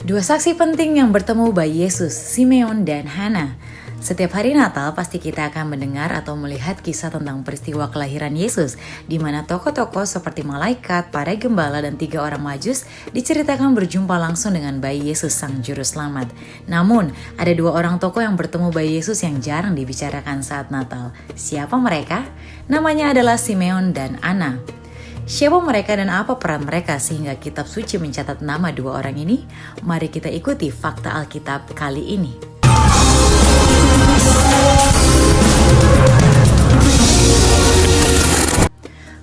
Dua saksi penting yang bertemu bayi Yesus, Simeon dan Hana. Setiap hari Natal pasti kita akan mendengar atau melihat kisah tentang peristiwa kelahiran Yesus, di mana tokoh-tokoh seperti malaikat, para gembala, dan 3 orang majus diceritakan berjumpa langsung dengan bayi Yesus sang juru selamat. Namun, ada 2 orang tokoh yang bertemu bayi Yesus yang jarang dibicarakan saat Natal. Siapa mereka? Namanya adalah Simeon dan Anna. Siapa mereka dan apa peran mereka sehingga kitab suci mencatat nama 2 orang ini? Mari kita ikuti fakta Alkitab kali ini.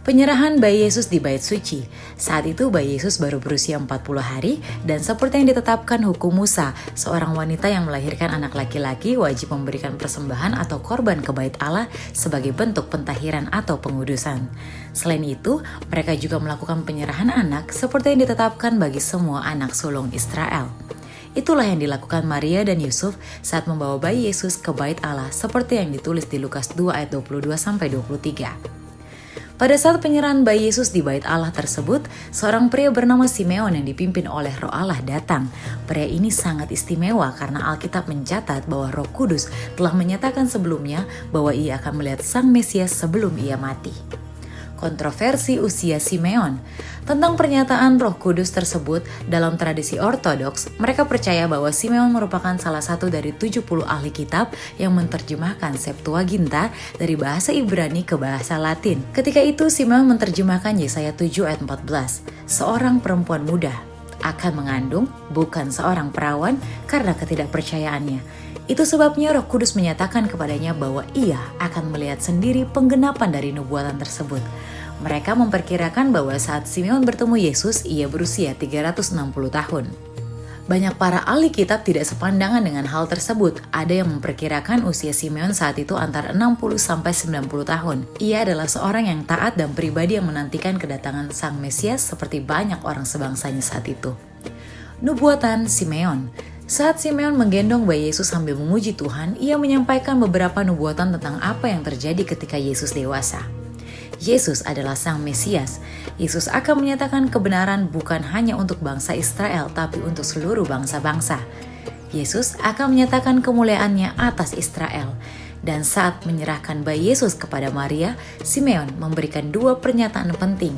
Penyerahan bayi Yesus di Bait Suci. Saat itu bayi Yesus baru berusia 40 hari dan seperti yang ditetapkan hukum Musa, seorang wanita yang melahirkan anak laki-laki wajib memberikan persembahan atau korban ke Bait Allah sebagai bentuk pentahiran atau pengudusan. Selain itu, mereka juga melakukan penyerahan anak seperti yang ditetapkan bagi semua anak sulung Israel. Itulah yang dilakukan Maria dan Yusuf saat membawa bayi Yesus ke Bait Allah seperti yang ditulis di Lukas 2 ayat 22-23. Pada saat penyerahan bayi Yesus di Bait Allah tersebut, seorang pria bernama Simeon yang dipimpin oleh Roh Allah datang. Pria ini sangat istimewa karena Alkitab mencatat bahwa Roh Kudus telah menyatakan sebelumnya bahwa ia akan melihat Sang Mesias sebelum ia mati. Kontroversi usia Simeon. Tentang pernyataan Roh Kudus tersebut, dalam tradisi Ortodoks, mereka percaya bahwa Simeon merupakan salah satu dari 70 ahli kitab yang menerjemahkan Septuaginta dari bahasa Ibrani ke bahasa Latin. Ketika itu, Simeon menerjemahkan Yesaya 7 ayat 14. Seorang perempuan muda akan mengandung, bukan seorang perawan, karena ketidakpercayaannya. Itu sebabnya Roh Kudus menyatakan kepadanya bahwa ia akan melihat sendiri penggenapan dari nubuatan tersebut. Mereka memperkirakan bahwa saat Simeon bertemu Yesus, ia berusia 360 tahun. Banyak para ahli kitab tidak sepandangan dengan hal tersebut. Ada yang memperkirakan usia Simeon saat itu antara 60-90 tahun. Ia adalah seorang yang taat dan pribadi yang menantikan kedatangan Sang Mesias seperti banyak orang sebangsanya saat itu. Nubuatan Simeon. Saat Simeon menggendong bayi Yesus sambil memuji Tuhan, ia menyampaikan beberapa nubuatan tentang apa yang terjadi ketika Yesus dewasa. Yesus adalah Sang Mesias. Yesus akan menyatakan kebenaran bukan hanya untuk bangsa Israel, tapi untuk seluruh bangsa-bangsa. Yesus akan menyatakan kemuliaannya atas Israel. Dan saat menyerahkan bayi Yesus kepada Maria, Simeon memberikan 2 pernyataan penting.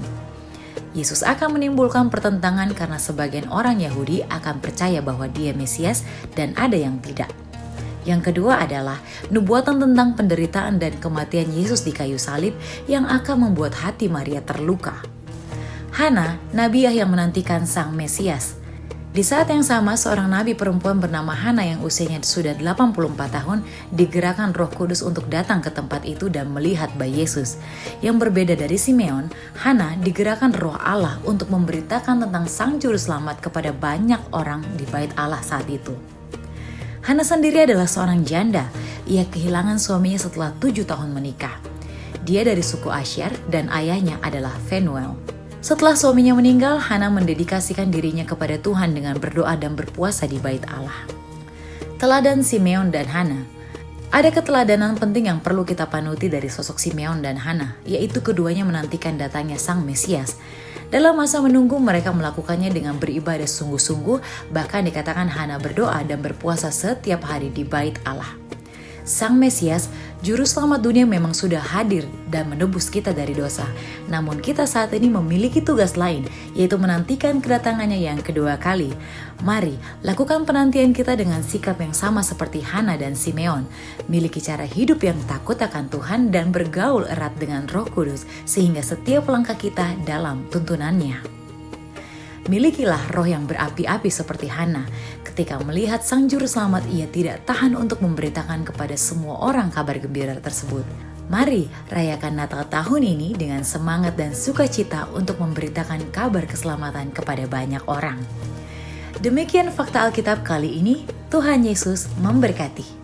Yesus akan menimbulkan pertentangan karena sebagian orang Yahudi akan percaya bahwa dia Mesias dan ada yang tidak. Yang kedua adalah nubuatan tentang penderitaan dan kematian Yesus di kayu salib yang akan membuat hati Maria terluka. Hana, nabiah yang menantikan Sang Mesias. Di saat yang sama, seorang nabi perempuan bernama Hana yang usianya sudah 84 tahun digerakkan Roh Kudus untuk datang ke tempat itu dan melihat bayi Yesus. Yang berbeda dari Simeon, Hana digerakkan Roh Allah untuk memberitakan tentang Sang Juru Selamat kepada banyak orang di Bait Allah saat itu. Hana sendiri adalah seorang janda. Ia kehilangan suaminya setelah 7 tahun menikah. Dia dari suku Asher dan ayahnya adalah Fenuel. Setelah suaminya meninggal, Hana mendedikasikan dirinya kepada Tuhan dengan berdoa dan berpuasa di Bait Allah. Teladan Simeon dan Hana. Ada keteladanan penting yang perlu kita panuti dari sosok Simeon dan Hana, yaitu keduanya menantikan datangnya Sang Mesias. Dalam masa menunggu, mereka melakukannya dengan beribadah sungguh-sungguh, bahkan dikatakan Hana berdoa dan berpuasa setiap hari di Bait Allah. Sang Mesias, Juru Selamat dunia memang sudah hadir dan menebus kita dari dosa. Namun kita saat ini memiliki tugas lain, yaitu menantikan kedatangannya yang kedua kali. Mari, lakukan penantian kita dengan sikap yang sama seperti Hana dan Simeon. Miliki cara hidup yang takut akan Tuhan dan bergaul erat dengan Roh Kudus, sehingga setiap langkah kita dalam tuntunannya. Milikilah roh yang berapi-api seperti Hana. Ketika melihat Sang Juru Selamat, ia tidak tahan untuk memberitakan kepada semua orang kabar gembira tersebut. Mari rayakan Natal tahun ini dengan semangat dan sukacita untuk memberitakan kabar keselamatan kepada banyak orang. Demikian fakta Alkitab kali ini. Tuhan Yesus memberkati.